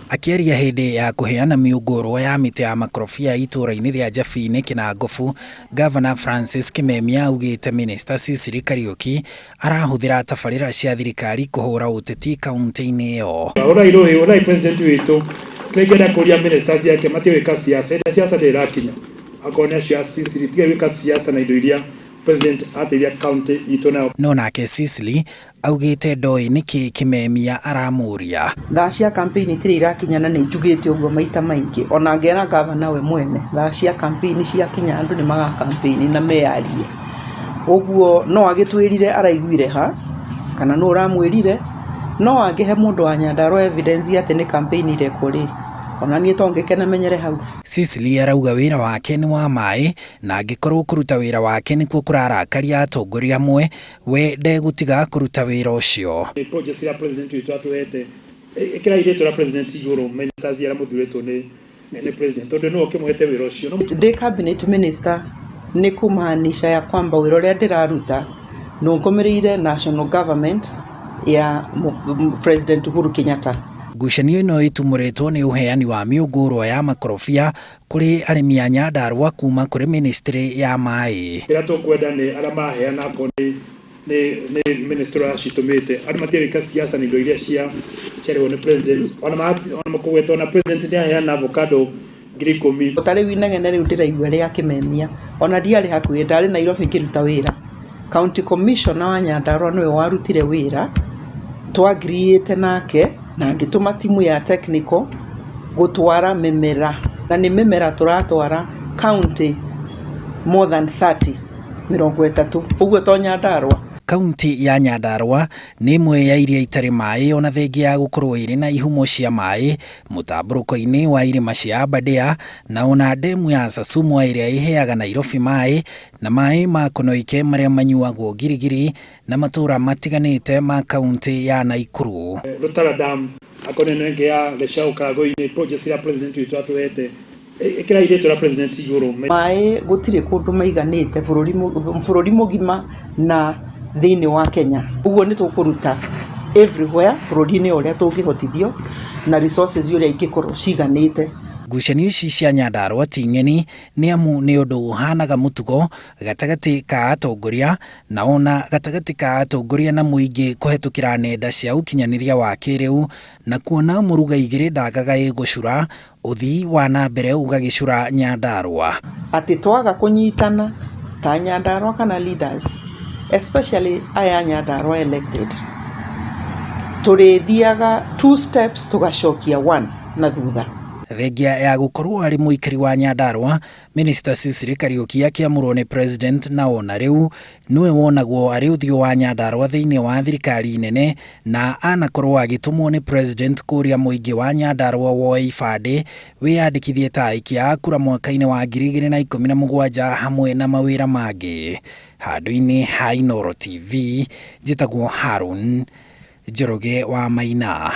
Akĩaria hĩndĩ ya kũheana mĩũngũrwa ya mĩtĩ ya makorobia itũũra-inĩ rĩa Njabine Kinangofu, Gavana Francis Kimemia augĩte Minister Cecily Kariuki arahũthĩra tabarĩra cia thirikari kũhũra ũteti kaunti-inĩ ĩyo. Ũrai president witũ nĩngenda kũria ministers yake matiwĩka siasa, siasa ndĩrakinya akone cia Cecily tiga wĩka siasa na indo iria president ateithia county itũ nayo. No nake Cecily augĩte ndoĩ nĩkĩ Kimemia aramũria. Thaa cia campaign itirĩ irakinya na nĩnjugĩte ũguo maita maingĩ, ona ngera gavana we mwene thaa cia campaign ciakinya andũ nĩ maga campaign na meyarie. Ũguo no agĩtwĩrire araiguire ha kana no ũramwĩrire no angĩhe mũndũ wa Nyandarua evidence atĩ nĩ campaign irekwo ona niĩ tongĩkena menyere hau. Cecily arauga wĩra wake nĩ wa maĩ na angĩkorwo kũruta wĩra wake nĩkuo kũrarakaria atongoria amwe, we ndegũtiga kũruta wĩra ũcio. Project cia president witũ atwete ĩkĩra irĩtũ ra president igũrũ ministers ya mũthurĩtwo nĩ president tondũ no ũkĩmwete wĩra ũcio. Ndĩ cabinet minister nĩ kumaanisha ya kwamba wĩra ũrĩa ndĩraruta nũngũmĩrĩire national government ya President Uhuru Kenyatta. Ngucanio ĩno ĩtumũrĩtwo nĩ ũheani wa mĩũngũrwa ya makorobia kũrĩ arĩmi a Nyandarua kuma kũrĩ ministry ya maĩ. Kĩrĩa tũkwenda nĩ arĩa maheana akorwo nĩ ministry acitumĩte arĩa matiwĩka siasa na indo iria ciarĩho nĩ president ona makũgweta na president nĩ aheana avocado 10,000. Ũtarĩ winegene rĩu ndĩraigua rĩa Kimemia ona ndiarĩ hakuhĩ ndarĩ Nairobi ngĩruta wĩra. County Commissioner wa Nyandarua nĩwe warutire wĩra twagiriĩte nake na ngĩtũma timu ya technical gũtwara mĩmera na nĩ mĩmera tũratwara county more than 30 ũguo to Nyandarua. Kaunti ya Nyandarua nĩ ĩmwe ya iria itarĩ maĩ ona thengia ya gũkorwo irĩ na ihumo cia maĩ mũtambũrũko-inĩ wa irĩma cia Aberdare na ona ndemu ya Sasumwa ĩrĩa ĩheaga Nairobi maĩ na maĩ ma Konoike marĩa manyuagwo Girigiri na matũũra matiganĩte ma kaunti ya Naikuru. Rutara Dam akone nenge ya Gĩcaũ Kagoinĩ project cia president witũ atwete ĩkĩra irĩtũ ra president igũrũ. Maĩ gũtirĩ kũndũ maiganĩte bũrũri mũgima na thĩinĩ wa Kenya. Ũguo nĩ tũkũruta everywhere bũrũri-inĩ ũrĩa tũngĩhotithio na resources ũrĩa ingĩkorwo ciganĩte. Ngucanio ici cia Nyandarua ti ng'eni nĩ amu nĩ ũndũ ũhanaga mũtugo gatagatĩ ka atongoria na ona gatagatĩ ka atongoria na mũingĩ kũhetũkĩra nenda cia ũkinyanĩria wa kĩrĩu na kuona mũruga igĩrĩ ndagaga ĩgũcura ũthii wa na mbere ũgagĩcura Nyandarua. Atĩ twaga kũnyitana ta Nyandarua kana leaders especially aya Nyandarua elected tũrĩthiaga 2 steps tũgacokia 1 na thutha. Thengia ya gũkorwo arĩ mũikari wa Nyandarua, Minister Cecily Kariuki akĩamũrwo nĩ president na ona rĩu nĩwe wonagwo arĩ ũthiũ wa Nyandarua thĩinĩ wa thirikari nene na anakorwo agĩtũmwo nĩ president kũrĩa mũingĩ wa Nyandarua woe ibandĩ wĩyandĩkithie ta aikia a kura mwaka-inĩ wa 2017 hamwe na mawĩra mangĩ. Handũ-inĩ ha Inooro TV, njĩtagwo Harun Njoroge wa Maina.